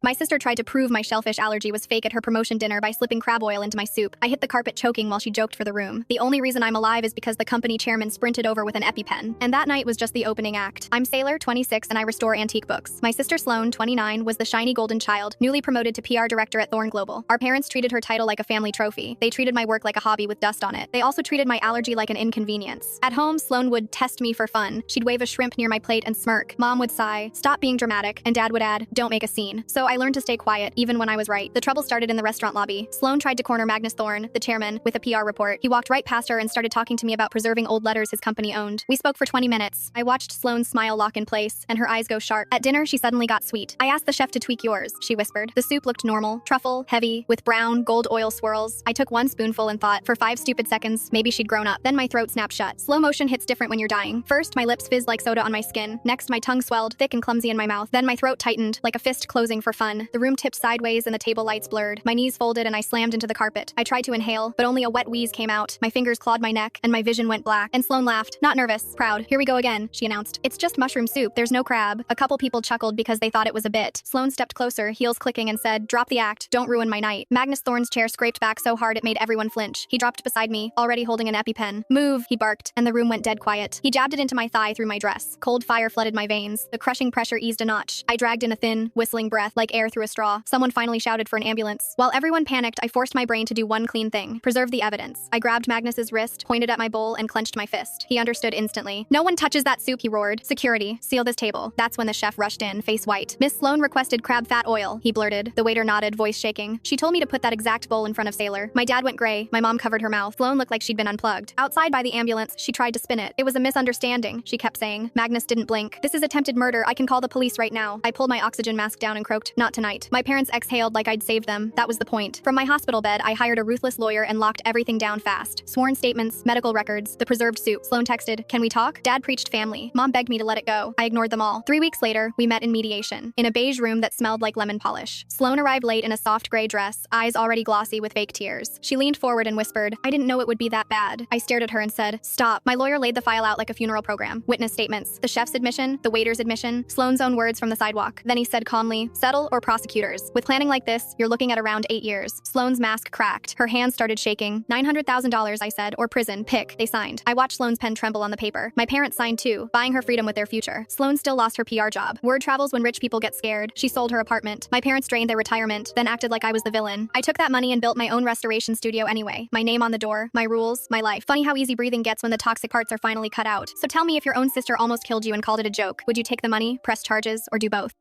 My sister tried to prove my shellfish allergy was fake at her promotion dinner by slipping crab oil into my soup. I hit the carpet choking while she joked for the room. The only reason I'm alive is because the company chairman sprinted over with an EpiPen. And that night was just the opening act. I'm Sailor, 26, and I restore antique books. My sister Sloan, 29, was the shiny golden child, newly promoted to PR director at Thorn Global. Our parents treated her title like a family trophy. They treated my work like a hobby with dust on it. They also treated my allergy like an inconvenience. At home, Sloan would test me for fun. She'd wave a shrimp near my plate and smirk. Mom would sigh, "Stop being dramatic," and Dad would add, "Don't make a scene." So I learned to stay quiet, even when I was right. The trouble started in the restaurant lobby. Sloan tried to corner Magnus Thorne, the chairman, with a PR report. He walked right past her and started talking to me about preserving old letters his company owned. We spoke for 20 minutes. I watched Sloan's smile lock in place, and her eyes go sharp. At dinner, she suddenly got sweet. "I asked the chef to tweak yours," she whispered. The soup looked normal, truffle, heavy, with brown, gold oil swirls. I took one spoonful and thought, for 5 stupid seconds, maybe she'd grown up. Then my throat snapped shut. Slow motion hits different when you're dying. First, my lips fizzed like soda on my skin. Next, my tongue swelled, thick and clumsy in my mouth. Then my throat tightened, like a fist closing for fun. The room tipped sideways and the table lights blurred. My knees folded and I slammed into the carpet. I tried to inhale, but only a wet wheeze came out. My fingers clawed my neck, and my vision went black. And Sloan laughed. "Not nervous, proud. Here we go again," she announced. "It's just mushroom soup. There's no crab." A couple people chuckled because they thought it was a bit. Sloan stepped closer, heels clicking, and said, "Drop the act. Don't ruin my night." Magnus Thorne's chair scraped back so hard it made everyone flinch. He dropped beside me, already holding an EpiPen. "Move," he barked, and the room went dead quiet. He jabbed it into my thigh through my dress. Cold fire flooded my veins. The crushing pressure eased a notch. I dragged in a thin, whistling breath, like air through a straw. Someone finally shouted for an ambulance. While everyone panicked, I forced my brain to do one clean thing: preserve the evidence. I grabbed Magnus's wrist, pointed at my bowl, and clenched my fist. He understood instantly. "No one touches that soup," he roared. "Security, seal this table." That's when the chef rushed in, face white. "Miss Sloan requested crab fat oil," he blurted. The waiter nodded, voice shaking. "She told me to put that exact bowl in front of Sailor." My dad went gray. My mom covered her mouth. Sloan looked like she'd been unplugged. Outside by the ambulance, she tried to spin it. "It was a misunderstanding," she kept saying. Magnus didn't blink. "This is attempted murder. I can call the police right now." I pulled my oxygen mask down and croaked, "Not tonight." My parents exhaled like I'd saved them. That was the point. From my hospital bed, I hired a ruthless lawyer and locked everything down fast. Sworn statements, medical records, the preserved soup. Sloan texted, "Can we talk?" Dad preached family. Mom begged me to let it go. I ignored them all. 3 weeks later, we met in mediation, in a beige room that smelled like lemon polish. Sloan arrived late in a soft gray dress, eyes already glossy with fake tears. She leaned forward and whispered, "I didn't know it would be that bad." I stared at her and said, "Stop." My lawyer laid the file out like a funeral program. Witness statements, the chef's admission, the waiter's admission, Sloan's own words from the sidewalk. Then he said calmly, "Settle or prosecutors. With planning like this, you're looking at around 8 years." Sloan's mask cracked. Her hands started shaking. $900,000, I said, or prison. Pick. They signed. I watched Sloan's pen tremble on the paper. My parents signed too, buying her freedom with their future. Sloan still lost her PR job. Word travels when rich people get scared. She sold her apartment. My parents drained their retirement, then acted like I was the villain. I took that money and built my own restoration studio anyway. My name on the door, my rules, my life. Funny how easy breathing gets when the toxic parts are finally cut out. So tell me, if your own sister almost killed you and called it a joke, would you take the money, press charges, or do both?